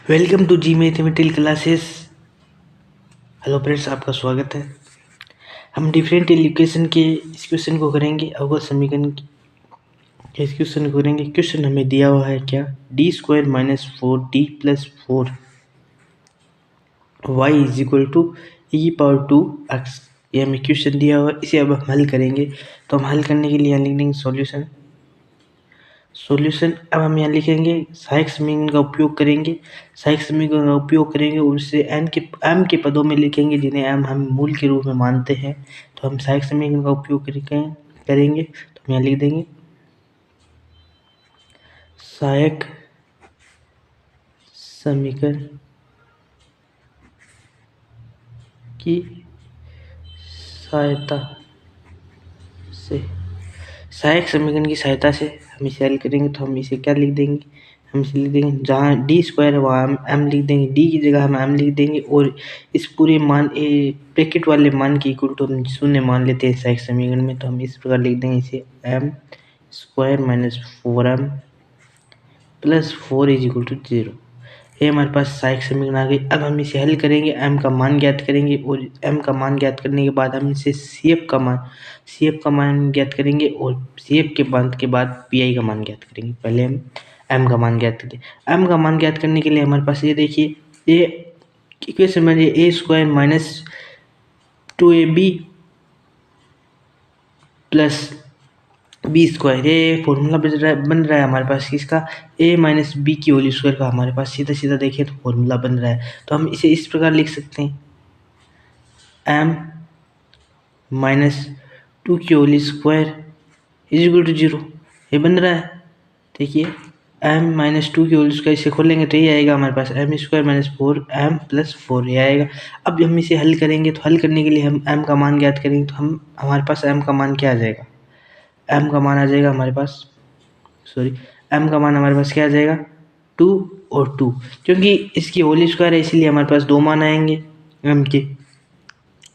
Welcome to G mathematical classes. Hello friends, आपका स्वागत है। हम डिफरेंट इक्वेशन के इस क्वेश्चन को करेंगे, अवकल समीकरण के इस क्वेश्चन को करेंगे। क्वेश्चन हमें दिया हुआ है क्या, d square minus 4d+4 y is equal to e⁻2x। ये हमें क्वेश्चन दिया हुआ है, इसे अब हम हल करेंगे। तो हम हल करने के लिए यहाँ लिख देंगे सॉल्यूशन। अब हम यहाँ लिखेंगे सहायक समीकरण का उपयोग करेंगे। सहायक समीकरण का उपयोग करेंगे और उससे एम के पदों में लिखेंगे, जिन्हें एम हम मूल के रूप में मानते हैं। तो हम सहायक समीकरण का उपयोग करेंगे। तो हम यहाँ लिख देंगे सहायक समीकरण की सहायता से सहायक समीकरण की सहायता से हम इसे हल करेंगे। तो हम इसे क्या लिख देंगे, हम इसे लिख देंगे जहाँ डी स्क्वायर है वहाँ हम एम लिख देंगे, डी की जगह हम एम लिख देंगे और इस पूरे मान ब्रैकेट वाले मान के इक्वल टू हम शून्य मान लेते हैं सहायक समीकरण में। तो हम इस प्रकार लिख देंगे इसे m square minus 4m plus 4 is equal to 0। ये हमारे पास सहायक समीकरण आ गई। अब हम इसे हल करेंगे, m का मान ज्ञात करेंगे और m का मान ज्ञात करने के बाद हम इसे CF का मान ज्ञात करेंगे और CF के बाद PI का मान ज्ञात करेंगे। पहले हम m का मान ज्ञात करते हैं। m का मान ज्ञात करने के लिए हमारे पास ये देखिए, ये इक्वेशन में a square minus 2ab plus b square, ये फॉर्मूला बन रहा है हमारे पास किसका, a माइनस बी की होल स्क्वायर का। हमारे पास सीधा सीधा देखें तो फॉर्मूला बन रहा है। तो हम इसे इस प्रकार लिख सकते हैं m माइनस 2 की whole square is equal to 0। ये बन रहा है, देखिए m माइनस 2 की होल स्क्वायर इसे खोलेंगे तो ये आएगा हमारे पास m square minus 4m plus 4 ये आएगा। अब हम इसे हल करेंगे, तो हल करने के लिए हम m का मान ज्ञात करेंगे। तो हमारे पास m का मान क्या आ जाएगा, m का मान आ जाएगा हमारे पास m का मान हमारे पास क्या आ जाएगा 2 और 2, क्योंकि इसकी होल स्क्वायर है इसीलिए हमारे पास दो मान आएंगे m के।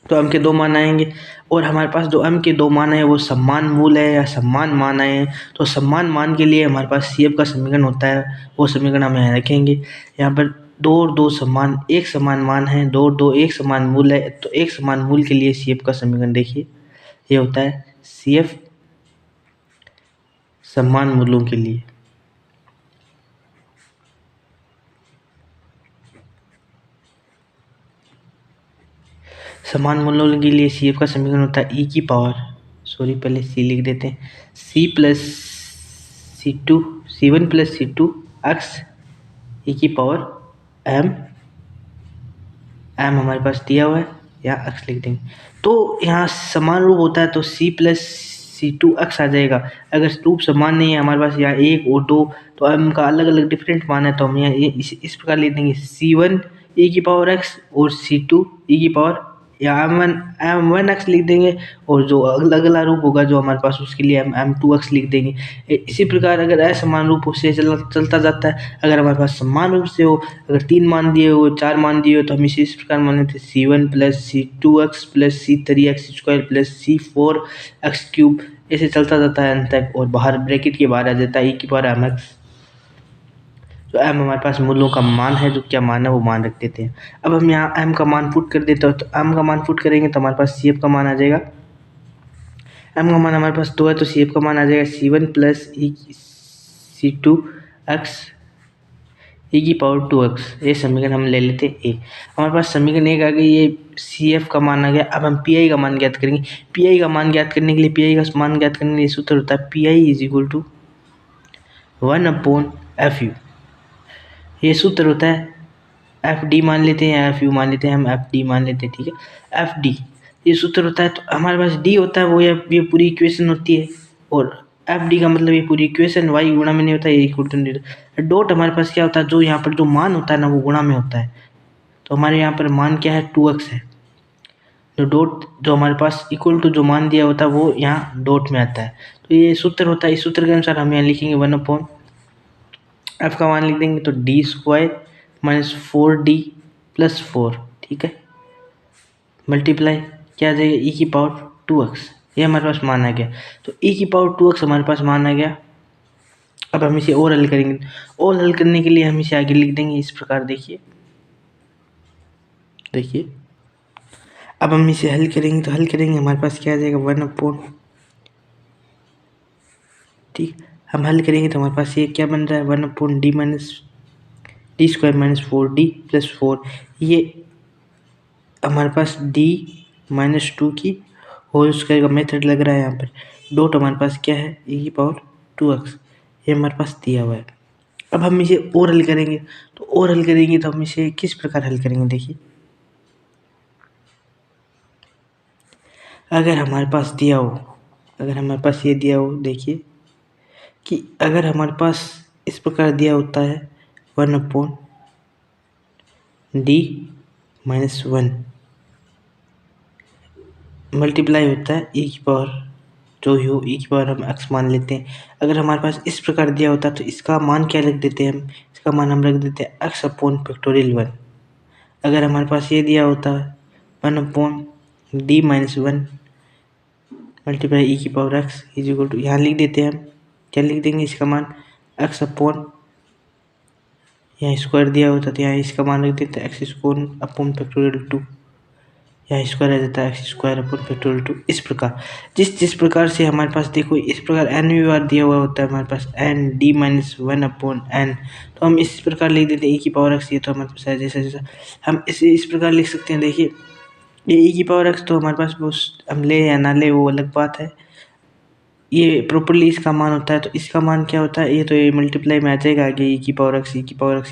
तो m के दो मान आएंगे और हमारे पास जो m के दो मान है वो समान मूल है या समान मान आए हैं। तो समान मान के लिए हमारे पास CF का समीकरण होता है, वो समीकरण हम यहाँ रखेंगे। यहाँ पर दो और दो समान एक समान मान है, दो और दो एक समान मूल है। तो एक समान मूल के लिए CF का समीकरण देखिए, ये होता है CF समान मूलों के लिए। समान मूल्यों के लिए CF का समीकरण होता है पहले C लिख देते हैं, C plus C1 plus C2 x e⁻m हमारे पास दिया हुआ है, यहाँ x लिख देंगे। तो यहाँ समान रूप होता है तो C प्लस C2 x आ जाएगा। अगर रूप समान नहीं है हमारे पास यहाँ 1 और 2, तो m का अलग अलग डिफरेंट मान है। तो हम यहाँ इस प्रकार लिख देंगे C1 e⁻x और C2 e⁻, या m1 x लिख देंगे और जो अगला रूप होगा जो हमारे पास उसके लिए हम m2x लिख देंगे। इसी प्रकार अगर असमान रूप से चलता जाता है। अगर हमारे पास समान रूप से हो, अगर 3 मान दिए हो 4 मान दिए हो, तो हम इस प्रकार मान लेते हैं C1 plus C2x plus C3x square plus C4x3, ऐसे चलता जाता है अंत तक और बाहर ब्रैकेट के बाहर आ जाता है e⁻mx। तो m हमारे पास मूलों का मान है, जो क्या मान है वो मान रख देते हैं। अब हम यहाँ m का मान पुट कर देते हैं। तो m का मान पुट करेंगे तो हमारे पास CF का मान आ जाएगा, m का मान हमारे पास 2 है तो CF का मान आ जाएगा C1 प्लस C2x e⁻2x। ये समीकरण हम ले लेते हैं a। हमारे पास समीकरण 1 आ गई, ये CF का मान आ गया। अब हम PI का मान ज्ञात करेंगे। PI का मान ज्ञात करने के लिए सूत्र होता है PI is equal to 1/FU। ये सूत्र होता है, FD मान लेते हैं या FU मान लेते हैं, हम FD मान लेते हैं, ठीक है। FD ये सूत्र होता है। तो हमारे पास D होता है, वो ये पूरी इक्वेशन होती है, और FD का मतलब ये पूरी इक्वेशन y गुणा में नहीं होता है, ये इक्वल टू डॉट हमारे पास क्या होता है, जो यहाँ पर जो मान होता है ना वो गुणा में होता है। तो हमारे यहाँ पर मान क्या है 2x है, जो डॉट जो हमारे पास इक्वल टू जो मान दिया होता है वो यहाँ डॉट में आता है। तो ये सूत्र होता है, इस सूत्र के अनुसार हम यहाँ लिखेंगे 1/f का मान लिख देंगे तो D square minus 4d plus 4, ठीक है, मल्टीप्लाई क्या आ जाएगा e⁻2x। ये हमारे पास मान आ गया। तो e⁻2x हमारे पास मान आ गया अब हम इसे और हल करेंगे। और हल करने के लिए हम इसे आगे लिख देंगे इस प्रकार। देखिए अब हम इसे हल करेंगे, तो हल करेंगे हमारे पास क्या आ जाएगा 1/, ठीक। हम हल करेंगे तो हमारे पास ये क्या बन रहा है 1/d minus D square minus 4d plus 4, ये हमारे पास d माइनस 2 की होल स्क्वायर का मेथड लग रहा है यहाँ पर। डॉट हमारे पास क्या है e⁻²x, ये हमारे पास दिया हुआ है। अब हम इसे और हल करेंगे, तो और हल करेंगे तो हम इसे किस प्रकार हल करेंगे। देखिए अगर हमारे पास दिया हो, अगर हमारे पास ये दिया हो, देखिए कि अगर हमारे पास इस प्रकार दिया होता है 1/d-1 मल्टीप्लाई होता है e की पावर जो ही हो, e की पावर हम x मान लेते हैं। अगर हमारे पास इस प्रकार दिया होता तो इसका मान क्या रख देते हैं हम, इसका मान हम रख देते हैं x/1। अगर हमारे पास ये दिया होता 1/d-1 मल्टीप्लाई e की power x is equal to, यहाँ लिख देते हैं हम, क्या लिख देंगे इसका मान x अपॉन, यहाँ स्क्वायर दिया होता तो यहाँ इसका मान रख देते हैं x²/2, यहाँ स्क्वायर आ जाता है x² इस प्रकार। जिस प्रकार से हमारे पास देखो इस प्रकार n भी बार दिया हुआ होता है हमारे पास n(d-1/n), तो हम इस प्रकार लिख देते हैं e की पावर x। ये तो हमारे पास है जैसा जैसा हम इसे इस प्रकार लिख सकते हैं। देखिए ये e की पावर x तो हमारे पास वो हम ले या ना ले वो अलग बात है, ये प्रॉपर्ली इसका मान होता है। तो इसका मान क्या होता है, ये तो ये मल्टीप्लाई में आ जाएगा आगे e की पावर x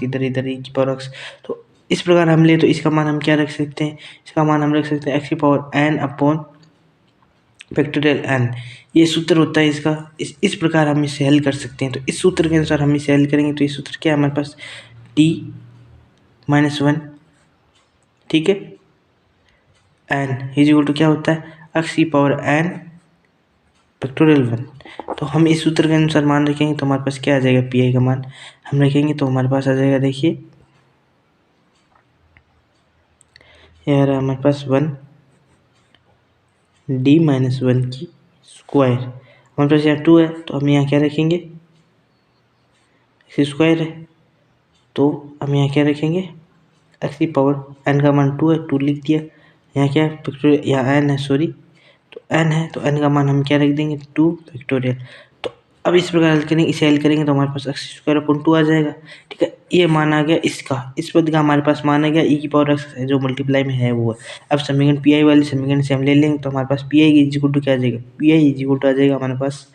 इधर इधर e की पावर x। तो इस प्रकार हम ले तो इसका मान हम क्या रख सकते हैं, इसका मान हम रख सकते हैं x की पावर n/n। ये सूत्र होता है इसका। इस प्रकार हम इसे हल कर सकते हैं। तो इस सूत्र के अनुसार हम इसे हल करेंगे। तो ये सूत्र क्या है हमारे पास d-1, ठीक है, n इज इक्वल टू क्या होता है x की पावर n/1। तो हम इस सूत्र के अनुसार मान रखेंगे तो हमारे पास क्या आ जाएगा, पी आई का मान हम रखेंगे तो हमारे पास आ जाएगा। देखिए यार हमारे पास 1d-1 की स्क्वायर, हमारे पास यहाँ 2 है तो हम यहाँ क्या रखेंगे, x स्क्वायर है तो हम यहाँ क्या रखेंगे, x की पावर n का मान 2 है, 2 लिख दिया। यहाँ क्या है फैक्टोरियल, यहाँ n है सॉरी, तो n है तो n का मान हम क्या रख देंगे 2 फैक्टोरियल। तो अब इस प्रकार हल करेंगे, इसे हल करेंगे तो हमारे पास x²/2 आ जाएगा, ठीक है। ये मान आ गया इसका, इस पद का हमारे पास मान आ गया e की पावर x जो मल्टीप्लाई में है वो है। अब समीकरण पी आई वाली समीकरण से हम ले लेंगे तो हमारे पास P I is equal to क्या आ जाएगा, P I is equal to आ जाएगा हमारे पास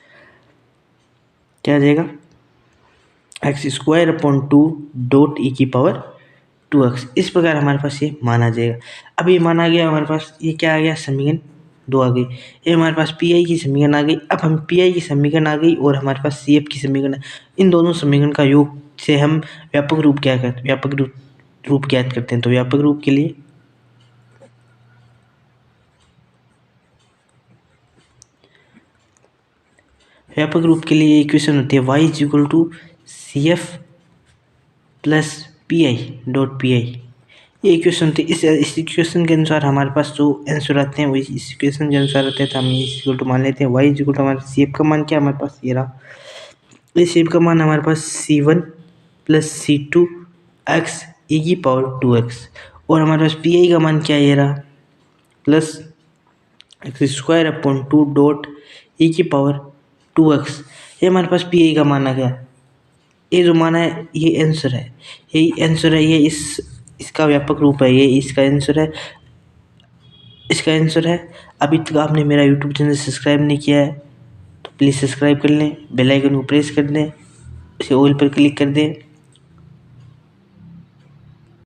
क्या आ जाएगा x²/2 डॉट e की पावर 2x। इस प्रकार हमारे पास ये मान आ जाएगा। अब ये मान आ गया हमारे पास, ये क्या आ गया समीकरण 2 आ गई। ये हमारे पास पी आई की समीकरण आ गई। अब हम पी आई की समीकरण आ गई और हमारे पास सी एफ की समीकरण, इन दोनों समीकरण का योग से हम व्यापक रूप ज्ञात करते हैं। तो व्यापक रूप के लिए ये इक्वेशन होती है y is equal to C F plus P I dot P I. ये इक्वेशन थी। इस इक्वेशन के अनुसार हमारे पास जो आंसर आते हैं वो इस इक्वेशन के अनुसार आते हैं। तो हम इस इक्वल टू मान लेते हैं y इज इक्वल टू हमारे शेप का मान क्या हमारे पास ये रहा, इस शेप का मान हमारे पास c1 plus c2 x e की पावर 2x, और हमारे पास पी आई का मान क्या ये रहा प्लस x²/2 डॉट e की पावर 2x। ये हमारे पास पी आई का मान आ गया। ये जो मान है ये आंसर है, यही आंसर है, ये इसका व्यापक रूप है, ये इसका आंसर है, इसका आंसर है। अभी तक आपने मेरा यूट्यूब चैनल सब्सक्राइब नहीं किया है तो प्लीज़ सब्सक्राइब कर लें, बेल आइकन को प्रेस कर दें, इसे ऑल पर क्लिक कर दें